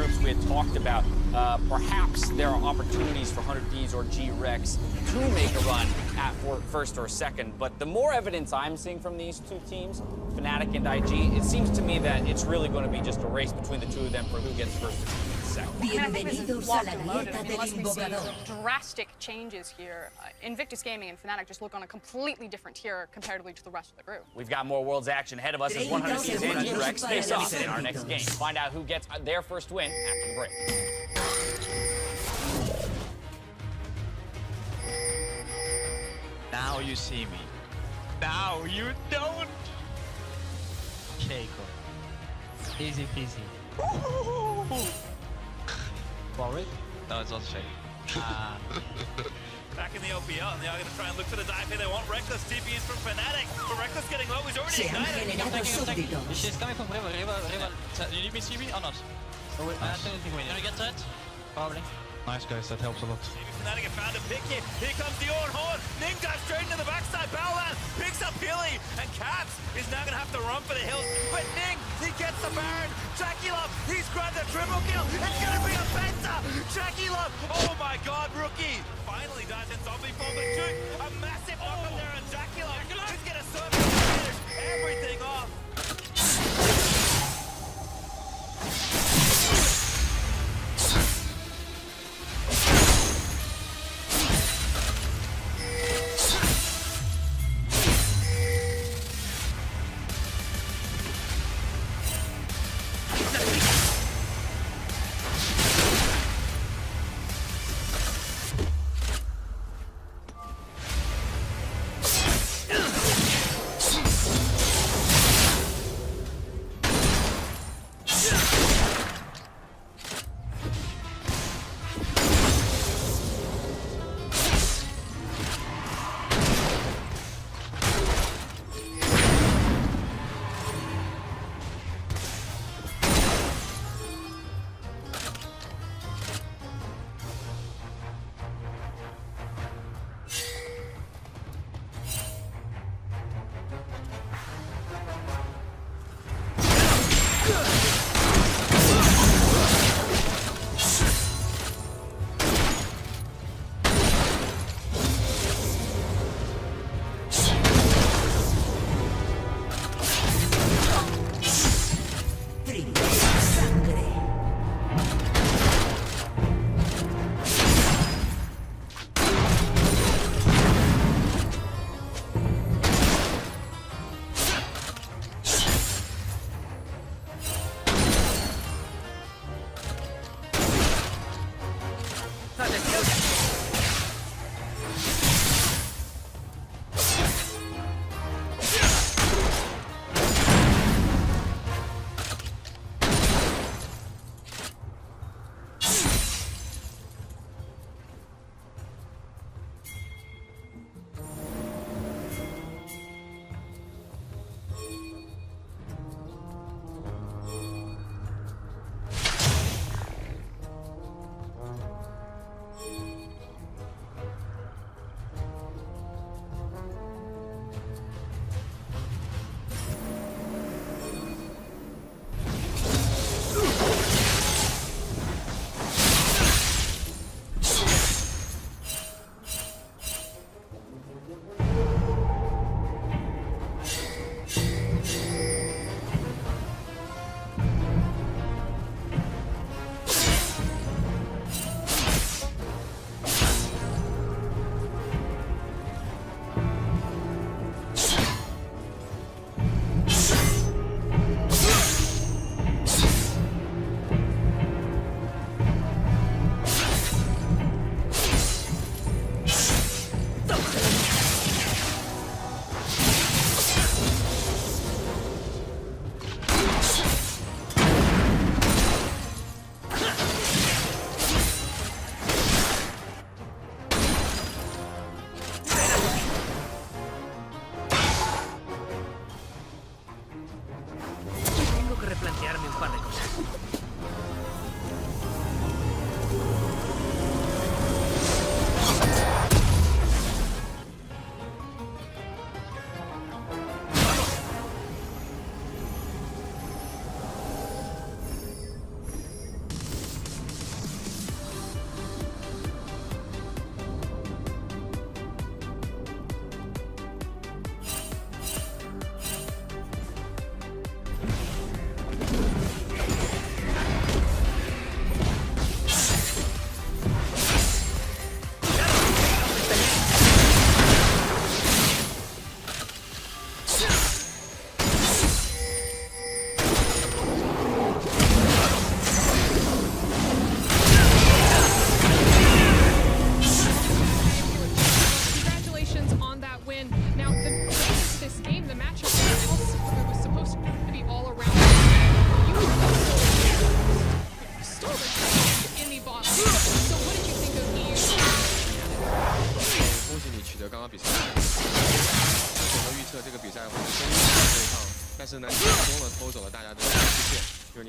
notes, we had talked about perhaps there are opportunities for 100Ds or G-Rex to make a run at first or second. But the more evidence I'm seeing from these two teams, Fnatic and IG, it seems to me that it's really going to be just a race between the two of them for who gets first and second. I think this is locked and loaded. I mean, unless we see drastic changes here, Invictus Gaming and Fnatic just look on a completely different tier comparatively to the rest of the group. We've got more Worlds action ahead of us as 100Ds and G-Rex face off in our next game. Find out who gets their first win after the break. Now you see me. Now you don't. Ekko. Easy peasy. Worried? No, it's not shake. Back in the OPL, and they are going to try and look for the dive here. They want Reckless TP in from Fnatic, but Reckless getting low. He's already ignited. She's coming from River. You need me TP or not? Oh, wait, I don't think we need. Can we get to it? Probably. Nice guys, that helps a lot. Maybe Fnatic have found a pick here. Here comes the Orn Horn. Ning dives straight into the backside. Battleland picks up Hilly, and Caps is now going to have to run for the hills. But Ning, he gets the Baron. Jackie Love, he's grabbed a triple kill. It's going to be a Penta. Jackie Love, oh my god, rookie. Finally dives in zombie form, but Duke, a massive knock up there on Jackie Love. He's going to serve to finish everything off.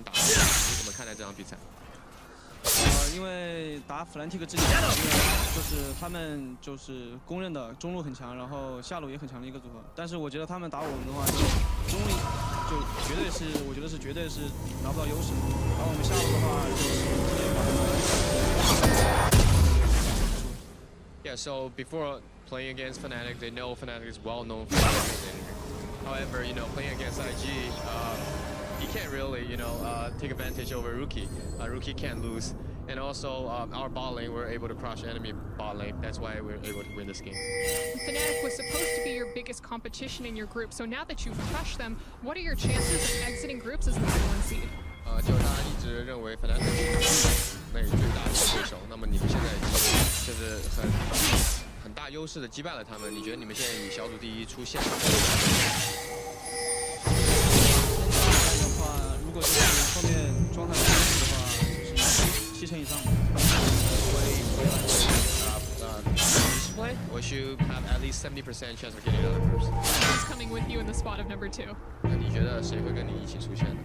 经打了，你怎么看待这场比赛？因为打弗兰提克之前，因为就是他们就是公认的中路很强，然后下路也很强的一个组合。但是我觉得他们打我们的话，就中路就绝对是，我觉得是绝对是拿不到优势。然后我们下路的话，Yeah, so before playing against Fnatic, they know Fnatic is well known for everything. However, you know, playing against IG, he can't really, you know, take advantage over Rookie. Rookie can't lose. And also, our bot lane, we're able to crush enemy bot lane. That's why we're able to win this game. Fnatic was supposed to be your biggest competition in your group, so now that you've crushed them, what are your chances of exiting groups as the #1 seed? 就是大家一直认为 Fnatic 是内最大的对手，那么你们现在已经就是很大优势的击败了他们，你觉得你们现在以小组第一出线？ 如果就是后面状态不好的话，就是70%以上。Display, we should have at least 70% chance of getting out of groups. Who's coming with you in the spot of #2? 那你觉得谁会跟你一起出现呢？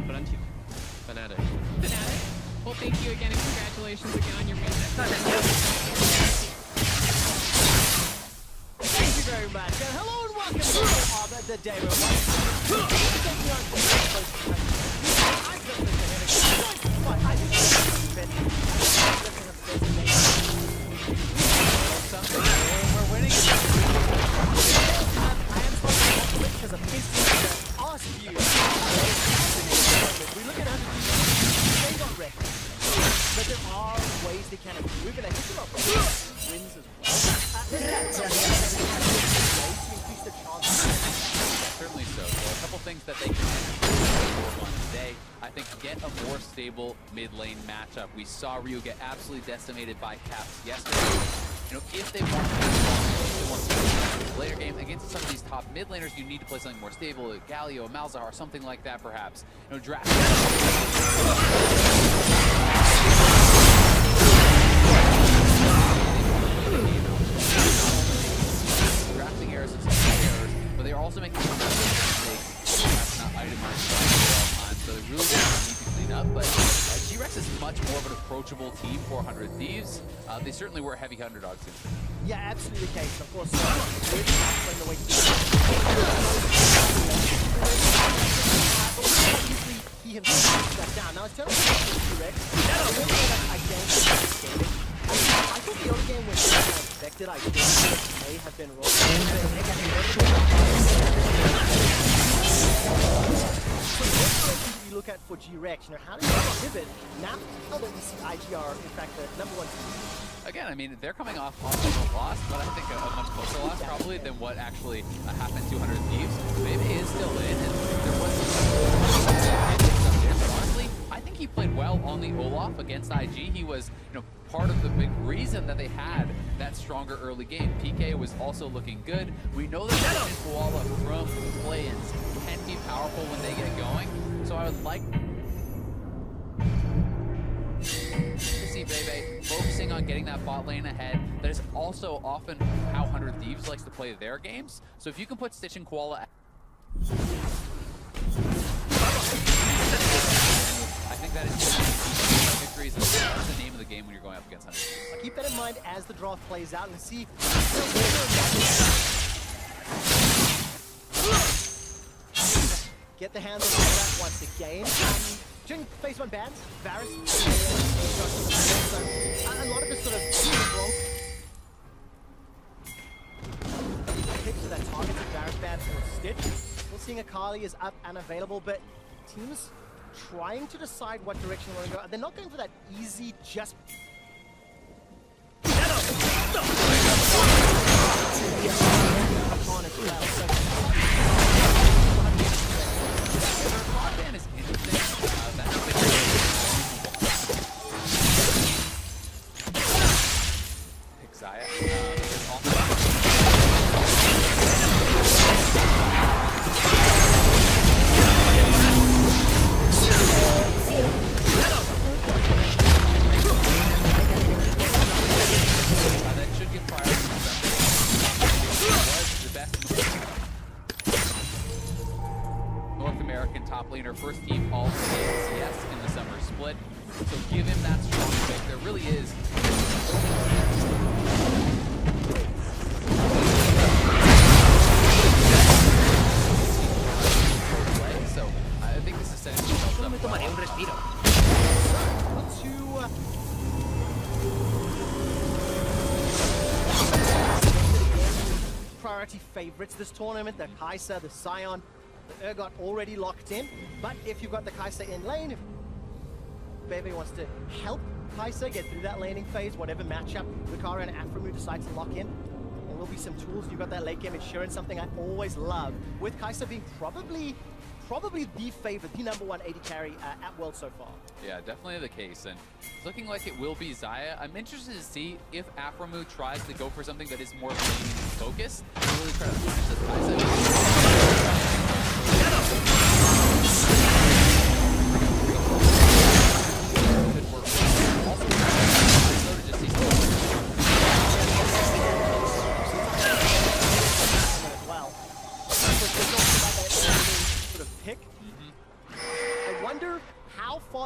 弗兰提克。Fnatic. Fnatic? Well, thank you again and congratulations again on your win. Thank you very much, and hello and welcome to the day we're we're winning. I am supposed to because I'm instantly ask you. We look at 100 they got wrecked. But there are ways they can improve, and I think there are wins as well. Certainly so. So a couple things that they can improve on today. I think get a more stable mid lane matchup. We saw Ryu get absolutely decimated by Caps yesterday. You know, if they want to play the later game against some of these top mid laners, you need to play something more stable. Galio, Malzahar, something like that, perhaps. You know, draft. Drafting errors and some errors, but they are also making some mistakes. That's not itemized at all times, so they really need to clean up. But G-Rex is much more of an approachable team for 100 Thieves. They certainly were heavy underdogs. Yeah, absolutely the case. Of course, the way he himself that down. Now, it's totally G-Rex. I think the other game was expected. I think may have been wrong. So what direction do you look at for G-Rex? You know, how do you pivot now that we see IGR, in fact, the #1 team? Again, I mean, they're coming off a loss, but I think a much closer loss probably than what actually happened to 100 Thieves. Maybe is still in, and there was some but honestly, I think he played well on the Olaf against IG. He was, you know, part of the big reason that they had that stronger early game. PK was also looking good. We know that Koala from play-ins can be powerful when they get going, so I would like to see Bebe focusing on getting that bot lane ahead. That is also often how 100 Thieves likes to play their games. So if you can put Stitch and Koala, I think that is victories. That's the name of the game when you're going up against 100 Thieves. Keep that in mind as the draft plays out and see. Get the handle on that once again. During phase 1 bans, Varus, a lot of this sort of wrong. Picks that targets of Varus ban for Stitch. We're seeing Akali is up and available, but teams trying to decide what direction they want to go. They're not going for that easy, just... upon as well. So Broadband is interesting. That's pick Xayah. American top laner, first team all CS in the summer split. So give him that strong pick. There really is. So I think this is setting themselves up well. Priority favorites this tournament, the Kai'Sa, the Sion, the Urgot already locked in. But if you've got the Kai'Sa in lane, if Bebe wants to help Kai'Sa get through that laning phase, whatever matchup Lucario and Aphromoo decide to lock in, there will be some tools. You've got that late game insurance, something I always love, with Kai'Sa being probably the favorite, the number 1 AD carry at World so far. Yeah, definitely the case, and it's looking like it will be Xayah. I'm interested to see if Aphromoo tries to go for something that is more laning focused, and really try to push this Kai'Sa.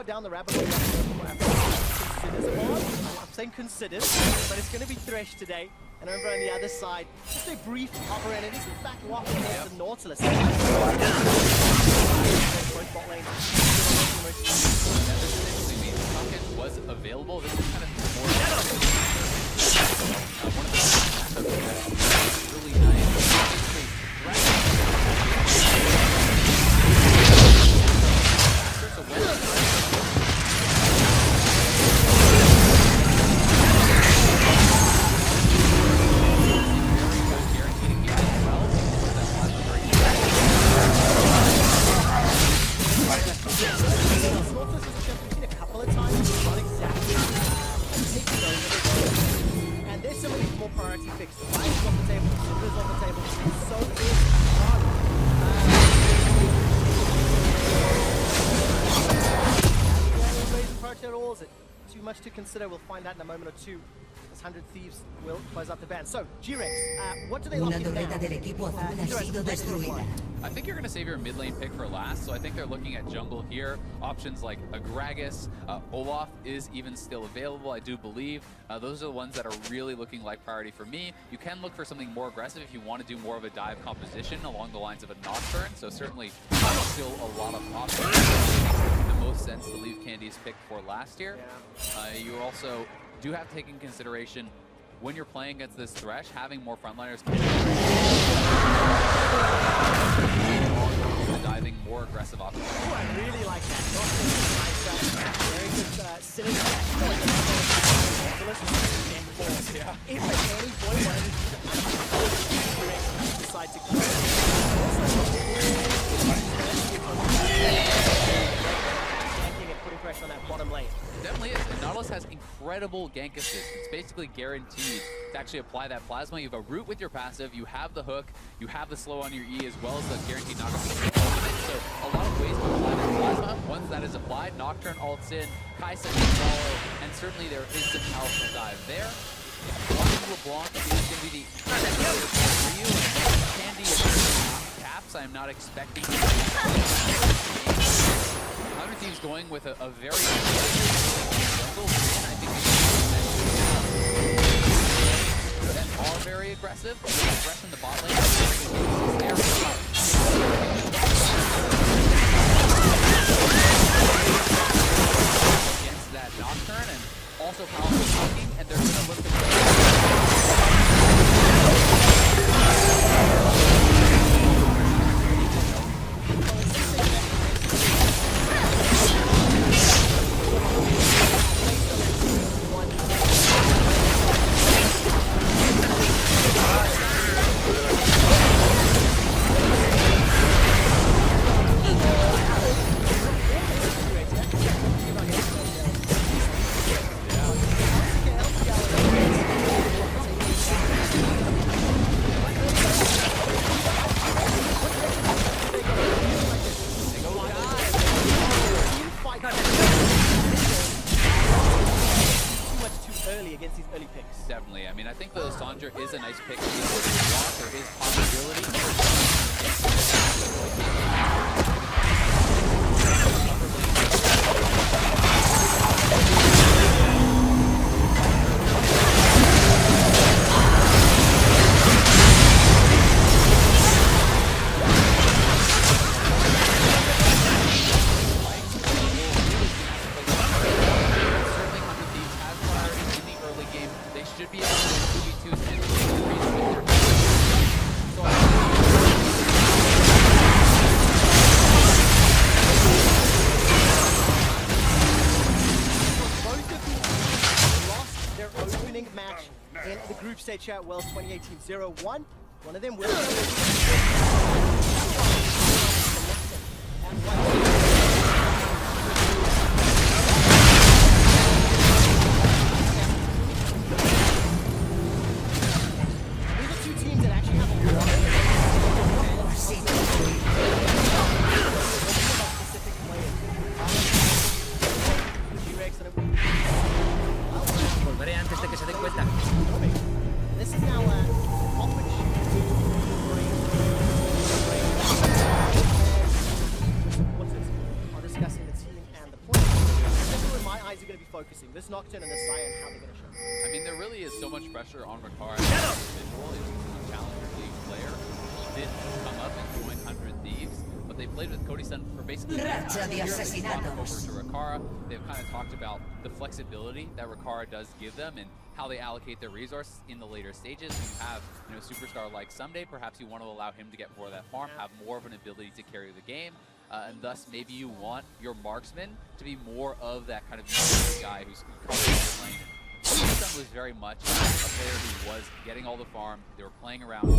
Down the rabbit hole. I'm saying considered, but it's going to be Thresh today. And over on the other side, just a brief hover, and it is in fact walking towards the Nautilus. Both bot lanes. Pocket was available. This is kind of more one of the matchups really much to consider. We'll find out in a moment or two. This 100 Thieves will close up the ban. So, G-Rex, what do they lock in now? I think you're going to save your mid lane pick for last, so I think they're looking at jungle here. Options like a Gragas, Olaf is even still available, I do believe. Those are the ones that are really looking like priority for me. You can look for something more aggressive if you want to do more of a dive composition along the lines of a Nocturne, so certainly still a lot of options. The most sense to leave Candy's pick for last year. You also do have to take in consideration when you're playing against this Thresh, having more frontliners diving more aggressive options. Oh, I really like that. Very good synergy. If at any point one of these decide to kill and putting pressure on that bottom lane. It definitely is. And Nautilus has incredible gank assist. It's basically guaranteed to actually apply that plasma. You have a root with your passive, you have the hook, you have the slow on your E, as well as the guaranteed knockup. So a lot of ways to apply that plasma. Once that is applied, Nocturne ults in, Kai'Sa can follow, and certainly there is some powerful dive there. Walking LeBlanc is going to be the Ryu and Candy is caps. I am not expecting 100 Thieves going with a very jungle win. I think they are very aggressive. Aggressive in the bot lane. Against that Nocturne and also powerful blocking, and they're going to look to definitely. I mean, I think the Sandra is a nice pick. There is possibility. stage here at Worlds 2018-01. One of them will. These are two teams that actually have a lot of specific players. Volveré antes de que se den cuenta. This is now are discussing the team and the play. This is where my eyes are going to be focusing. This Nocturne and this Sion, how they're going to show. I mean, there really is so much pressure on Ricard as an individual. He's a Challenger League player. He did come up and join 100 Thieves, but they played with Cody Sun for basically over to Ricard. They've kind of talked about the flexibility that Ricard does give them and how they allocate their resources in the later stages. You have, a superstar like Someday, perhaps you want to allow him to get more of that farm, have more of an ability to carry the game, and thus maybe you want your marksman to be more of that kind of guy who's covering the lane. Sun was very much a player who was getting all the farm. They were playing around.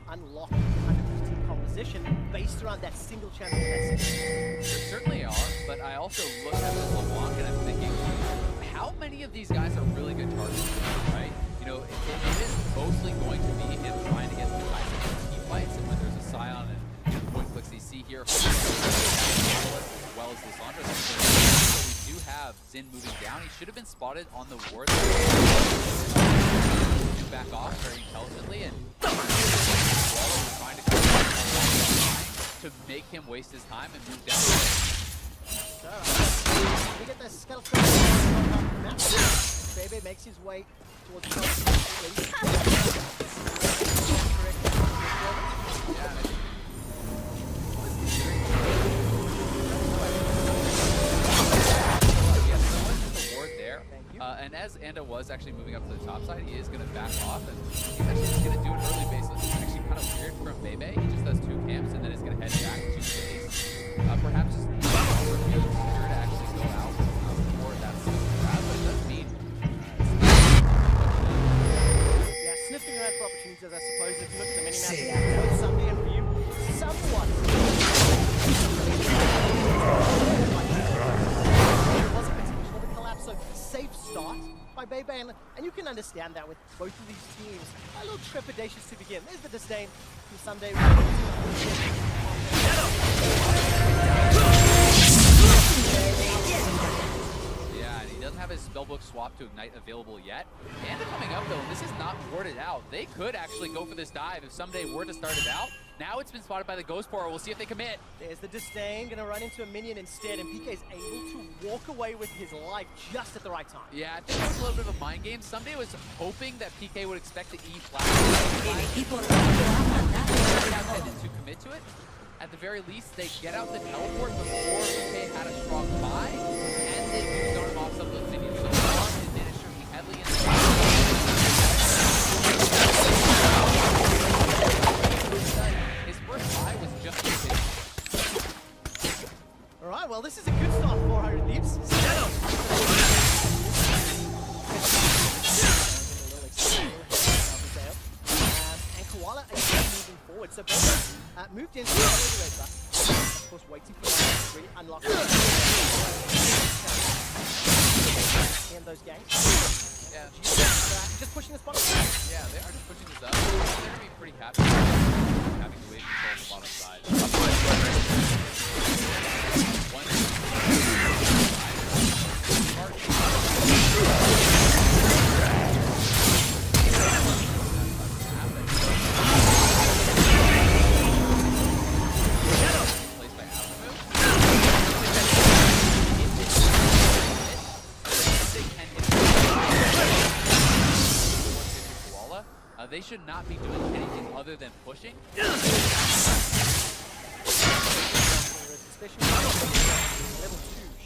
Unlock the 100 composition based around that single channel message. There certainly are, but I also look at this LeBlanc and I'm thinking, how many of these guys are really good targets, right? It is mostly going to be him trying to get the guys in team fights, and when there's a Scion and point clicks you see here, as well as Lissandra. We do have Xin moving down. He should have been spotted on the ward. Back off very intelligently and trying to make him waste his time and move down. We get the skeleton. Bebe makes his way towards the and as Anda was actually moving up to the top side, he is going to back off, and he's actually just going to do an early base. It's actually kind of weird from Bebe. He just does 2 camps, and then he's going to head back to base. Perhaps just feeling secure to actually go out for that grab, but it does mean sniffing around for opportunities, I suppose. If you look at the mini-map, both Sunday and Ryu, somewhat. So safe start by Bebe, and you can understand that with both of these teams a little trepidatious to begin. There's the disdain from Sunday. Yeah, and he doesn't have his spellbook swap to ignite available yet. Anda coming up though, and this is not warded out. They could actually go for this dive if Someday were to start it out. Now it's been spotted by the Ghost Portal. We'll see if they commit. There's the disdain, gonna run into a minion instead, and PK is able to walk away with his life just at the right time. Yeah, I think it was a little bit of a mind game. Someday was hoping that PK would expect the E flash and to commit to it. At the very least, they get out the teleport before PK had a strong buy, and they do start him off some of those minions. So the Minister heavily in his first buy was just his. Alright, well this is a good start for 400 Thieves. And Koala again moving forward. So both moved into the elevator. Of course, waiting for them to really unlock in those gangs. Yeah. Just pushing this bottom. Yeah, they are just pushing this up. They're going to be pretty happy having the wave control on the bottom side. They should not be doing anything other than pushing. Especially level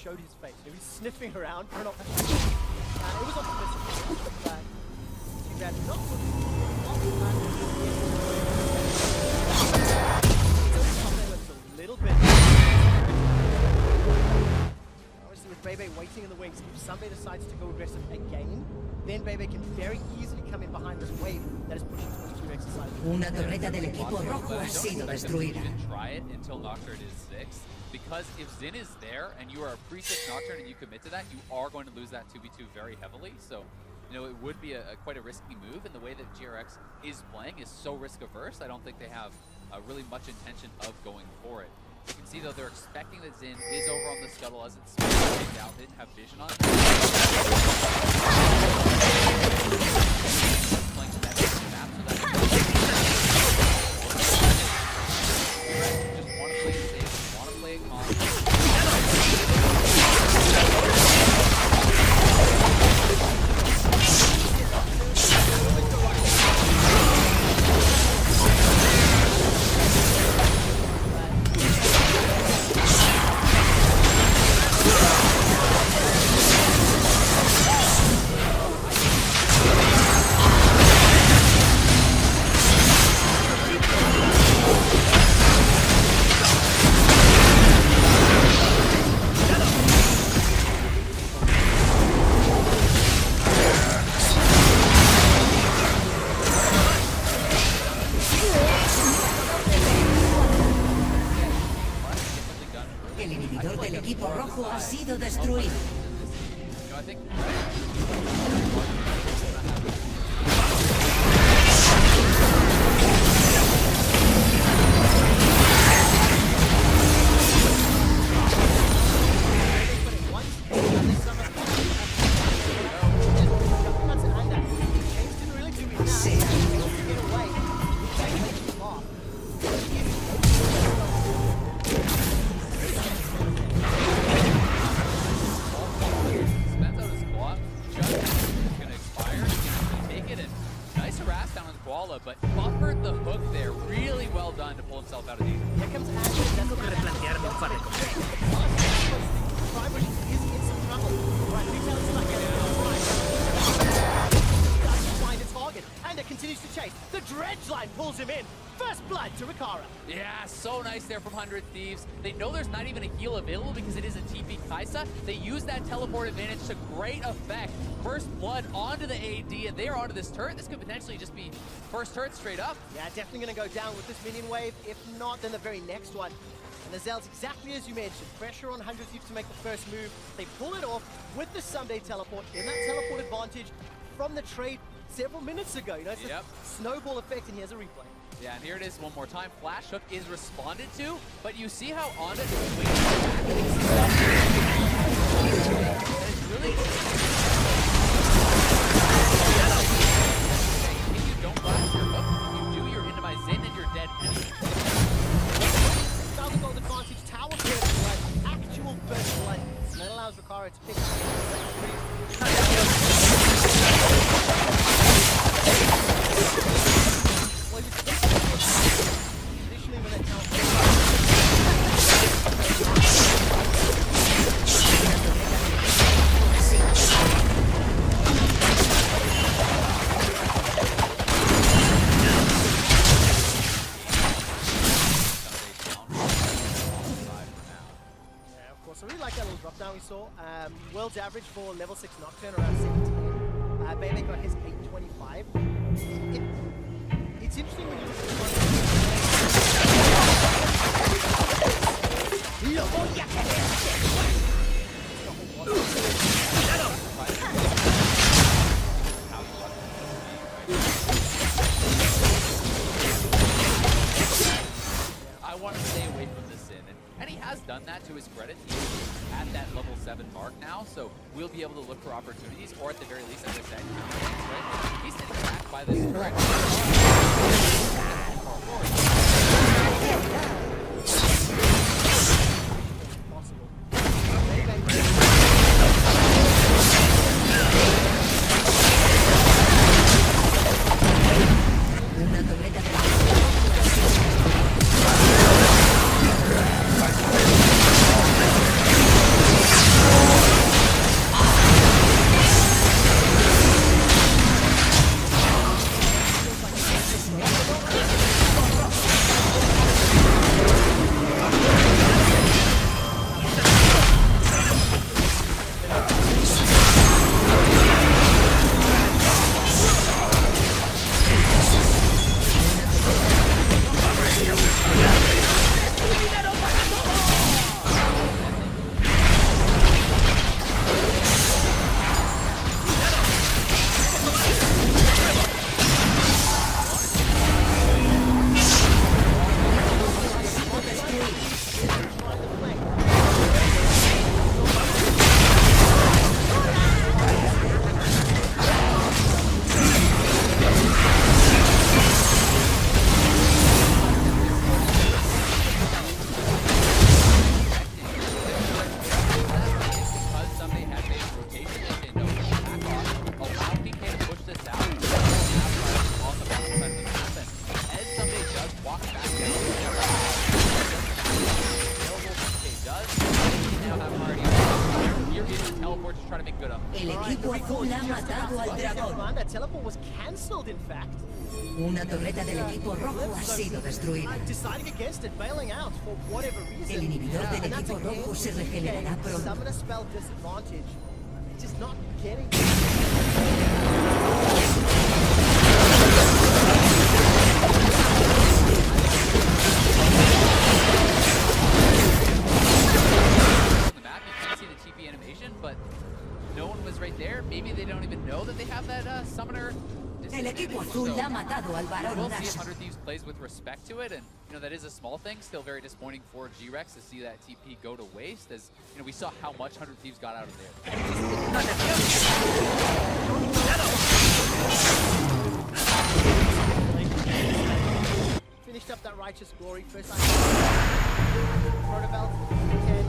2 showed his face. He was sniffing around for an opportunity. It was optimistic, but too bad not for a little bit. Obviously with Bebe waiting in the wings, if Sunday decides to go aggressive again, then Bebe can very easily come in behind this wave that is pushing towards 2 exercises. Una torreta del equipo rojo ha sido destruida. Even try it until Nocturne is 6, because if Zin is there and you are a pre-6 Nocturne and you commit to that, you are going to lose that 2v2 very heavily. So, you know, it would be quite a risky move, and the way that GRX is playing is so risk-averse, I don't think they have really much intention of going for it. You can see, though, they're expecting that Zin is over on the scuttle as it's spinning out. They didn't have vision on it. Playing to that map, so that's just want to play it safe, want to play it calm. El inhibidor del equipo rojo ha sido destruido. I think but buffered the hook there. Really well done to pull himself out of danger. Here comes Ashley. Tengo que replantearme un par de cosas. Primary is in some trouble. Right, Retail is not getting it. Doesn't find a target, and it continues to chase. The dredge line pulls him in. First blood to Rikara. Yeah, so nice there from 100 Thieves. They know there's not even a heal available because it is a TP Kaisa. They use that teleport advantage to great effect. First blood onto the AD, and they are onto this turret. This could potentially just be first turret straight up. Yeah, definitely going to go down with this minion wave. If not, then the very next one. And the Zell's exactly as you mentioned. Pressure on 100 Thieves to make the first move. They pull it off with the Sunday teleport. In that teleport advantage from the trade several minutes ago. You know, it's a snowball effect, and here's a replay. Yeah, and here it is one more time. Flash hook is responded to, but you see how on it really. If you don't flash your hook, if you do, you're into my Zin and you're dead. 1,000 gold advantage, tower first blood, actual first blood. And that allows Rikara to pick up the additionally when it counts. Yeah, of course. I really like that little drop down we saw. World's average for level 6 Nocturne around 17. Bebe got his 825. It's interesting when you look I want to stay away from this Zin, and he has done that to his credit. He's at that level 7 mark now, so we'll be able to look for opportunities, or at the very least, as I said, right? He's sitting back by this turret. Una torreta del equipo rojo ha sido destruida. pick good up. El equipo azul ha matado al dragón. That teleport was cancelled, in fact. Una torreta del equipo rojo ha sido destruida. Deciding against it, bailing out for whatever reason. El inhibidor del And that's equipo again, rojo se regenerará pronto. Summoner spell disadvantage. Just not getting. But no one was right there. Maybe they don't even know that they have that summoner. El equipo azul ha matado al We'll varón see if Dash. 100 Thieves plays with respect to it, and that is a small thing. Still very disappointing for G-Rex to see that TP go to waste, as we saw how much 100 Thieves got out of there. Finished up that righteous glory first. Protobelt, hitting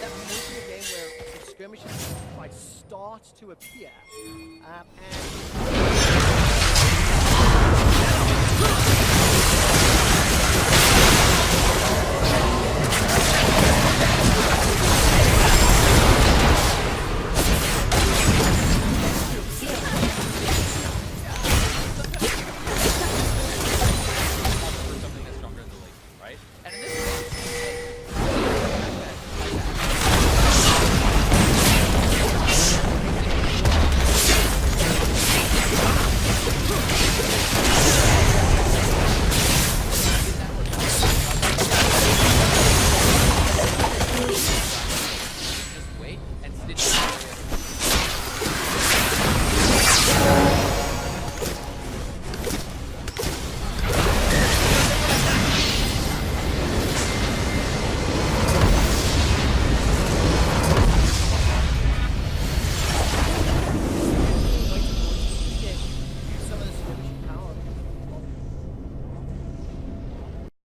that point in the game where skirmishes might start to appear, and